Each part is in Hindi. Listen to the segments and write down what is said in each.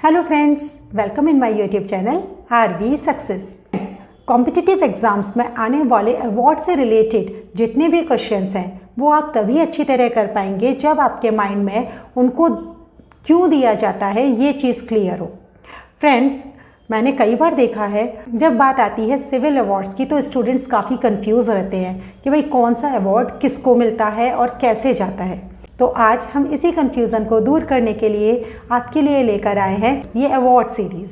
Hello friends, welcome in my YouTube channel RB success. Competitive exams में आने वाले अवार्ड से रिलेटेड जितने भी क्वेश्चंस हैं वो आप तभी अच्छी तरह कर पाएंगे जब आपके माइंड में उनको क्यों दिया जाता है ये चीज़ क्लियर हो। फ्रेंड्स, मैंने कई बार देखा है जब बात आती है सिविल अवार्ड्स की तो स्टूडेंट्स काफ़ी कंफ्यूज रहते हैं कि भाई कौन सा अवार्ड किसको मिलता है और कैसे जाता है। तो आज हम इसी कन्फ्यूज़न को दूर करने के लिए आपके लिए लेकर आए हैं ये अवार्ड सीरीज़।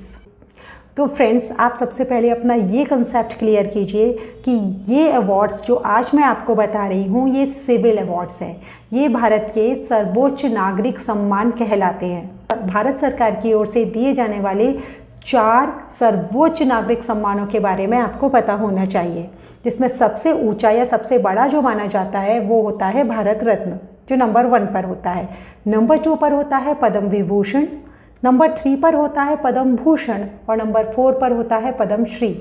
तो फ्रेंड्स, आप सबसे पहले अपना ये कंसेप्ट क्लियर कीजिए कि ये अवार्ड्स जो आज मैं आपको बता रही हूँ ये सिविल अवार्ड्स हैं। ये भारत के सर्वोच्च नागरिक सम्मान कहलाते हैं। भारत सरकार की ओर से दिए जाने वाले 4 सर्वोच्च नागरिक सम्मानों के बारे में आपको पता होना चाहिए, जिसमें सबसे ऊंचा या सबसे बड़ा जो माना जाता है वो होता है भारत रत्न, जो नंबर 1 पर होता है। नंबर 2 पर होता है पद्म विभूषण, नंबर 3 पर होता है पद्म भूषण और नंबर 4 पर होता है पद्म श्री।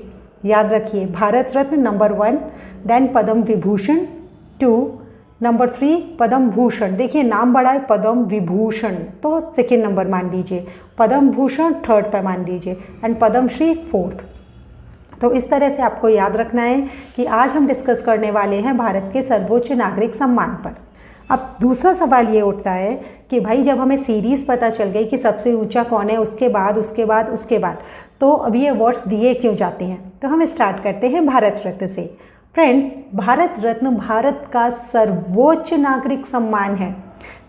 याद रखिए, Bharat Ratna number 1, then Padma Vibhushan 2, number 3 Padma Bhushan. देखिए नाम बड़ा है, पद्म विभूषण तो सेकेंड नंबर मान लीजिए, पद्म भूषण 3rd पर मान लीजिए एंड पद्म श्री 4th। तो इस तरह से आपको याद रखना है कि आज हम डिस्कस करने वाले हैं भारत के सर्वोच्च नागरिक सम्मान पर। अब दूसरा सवाल ये उठता है कि भाई जब हमें सीरीज़ पता चल गई कि सबसे ऊंचा कौन है, उसके बाद तो अब ये अवार्ड्स दिए क्यों जाते हैं। तो हम स्टार्ट करते हैं भारत रत्न से। फ्रेंड्स, भारत रत्न भारत का सर्वोच्च नागरिक सम्मान है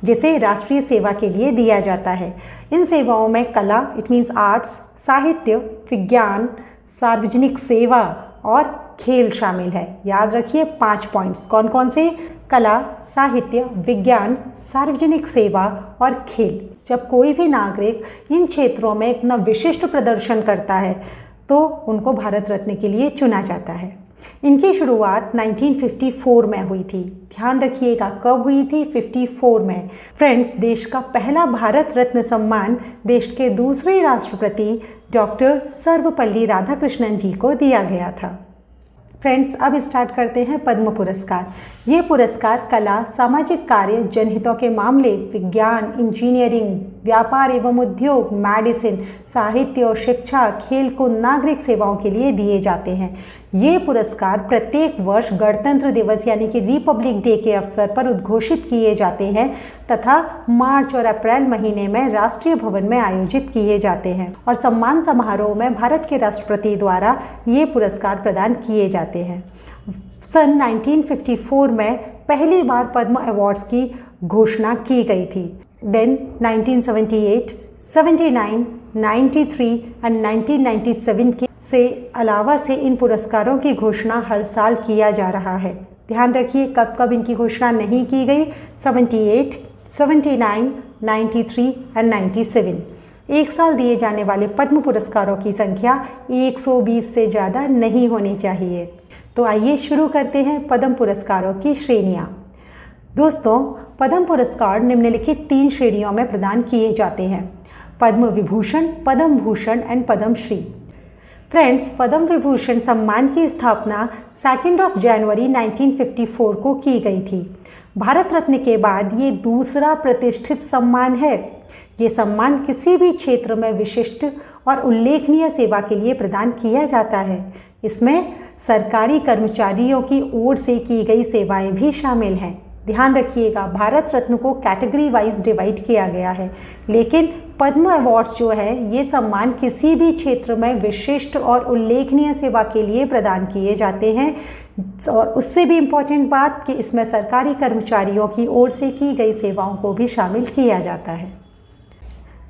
जिसे राष्ट्रीय सेवा के लिए दिया जाता है। इन सेवाओं में कला, इट मीन्स आर्ट्स, साहित्य, विज्ञान, सार्वजनिक सेवा और खेल शामिल है। याद रखिए 5 पॉइंट्स कौन कौन से? कला, साहित्य, विज्ञान, सार्वजनिक सेवा और खेल। जब कोई भी नागरिक इन क्षेत्रों में अपना विशिष्ट प्रदर्शन करता है तो उनको भारत रत्न के लिए चुना जाता है। इनकी शुरुआत 1954 में हुई थी। ध्यान रखिएगा कब हुई थी? 54 में। फ्रेंड्स, देश का पहला भारत रत्न सम्मान देश के दूसरे राष्ट्रपति डॉक्टर सर्वपल्ली राधाकृष्णन जी को दिया गया था। फ्रेंड्स, अब स्टार्ट करते हैं पद्म पुरस्कार। ये पुरस्कार कला, सामाजिक कार्य, जनहितों के मामले, विज्ञान, इंजीनियरिंग, व्यापार एवं उद्योग, मेडिसिन, साहित्य और शिक्षा, खेलकूद, नागरिक सेवाओं के लिए दिए जाते हैं। ये पुरस्कार प्रत्येक वर्ष गणतंत्र दिवस यानी कि रिपब्लिक डे के अवसर पर उद्घोषित किए जाते हैं तथा मार्च और अप्रैल महीने में राष्ट्रीय भवन में आयोजित किए जाते हैं और सम्मान समारोह में भारत के राष्ट्रपति द्वारा ये पुरस्कार प्रदान किए जाते हैं। सन 1954 में पहली बार पद्म अवार्ड्स की घोषणा की गई थी। देन 1978, 79, 93 एंड 1997 के से अलावा से इन पुरस्कारों की घोषणा हर साल किया जा रहा है। ध्यान रखिए कब कब इनकी घोषणा नहीं की गई? 78, 79, 93 एंड 97। एक साल दिए जाने वाले पद्म पुरस्कारों की संख्या 120 से ज़्यादा नहीं होनी चाहिए। तो आइए शुरू करते हैं पद्म पुरस्कारों की श्रेणियाँ। दोस्तों, पद्म पुरस्कार निम्नलिखित 3 श्रेणियों में प्रदान किए जाते हैं: पद्म विभूषण, पद्म भूषण एंड पद्म श्री। फ्रेंड्स, पद्म विभूषण सम्मान की स्थापना 2 जनवरी 1954 को की गई थी। भारत रत्न के बाद ये दूसरा प्रतिष्ठित सम्मान है। ये सम्मान किसी भी क्षेत्र में विशिष्ट और उल्लेखनीय सेवा के लिए प्रदान किया जाता है। इसमें सरकारी कर्मचारियों की ओर से की गई सेवाएं भी शामिल हैं। ध्यान रखिएगा, भारत रत्न को कैटेगरी वाइज डिवाइड किया गया है, लेकिन पद्म अवार्ड्स जो है ये सम्मान किसी भी क्षेत्र में विशिष्ट और उल्लेखनीय सेवा के लिए प्रदान किए जाते हैं। और उससे भी इम्पॉर्टेंट बात कि इसमें सरकारी कर्मचारियों की ओर से की गई सेवाओं को भी शामिल किया जाता है।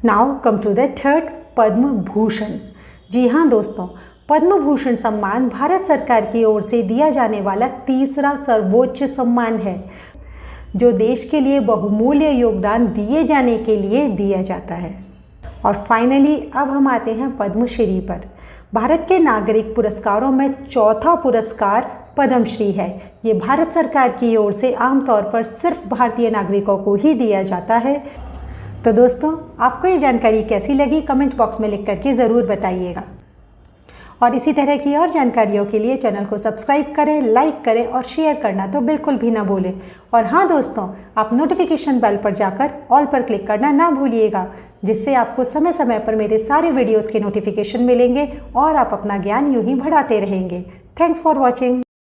Now come to the third, Padma Bhushan. जी हाँ दोस्तों, पद्म भूषण सम्मान भारत सरकार की ओर से दिया जाने वाला तीसरा सर्वोच्च सम्मान है जो देश के लिए बहुमूल्य योगदान दिए जाने के लिए दिया जाता है। और फाइनली अब हम आते हैं पद्मश्री पर। भारत के नागरिक पुरस्कारों में चौथा पुरस्कार पद्मश्री है। ये भारत सरकार की ओर से आमतौर पर सिर्फ भारतीय नागरिकों को ही दिया जाता है। तो दोस्तों, आपको ये जानकारी कैसी लगी कमेंट बॉक्स में लिख करके ज़रूर बताइएगा। और इसी तरह की और जानकारियों के लिए चैनल को सब्सक्राइब करें, लाइक करें और शेयर करना तो बिल्कुल भी ना भूलें। और हाँ दोस्तों, आप नोटिफिकेशन बेल पर जाकर ऑल पर क्लिक करना ना भूलिएगा, जिससे आपको समय समय पर मेरे सारे वीडियोस के नोटिफिकेशन मिलेंगे और आप अपना ज्ञान यूं ही बढ़ाते रहेंगे। Thanks for watching.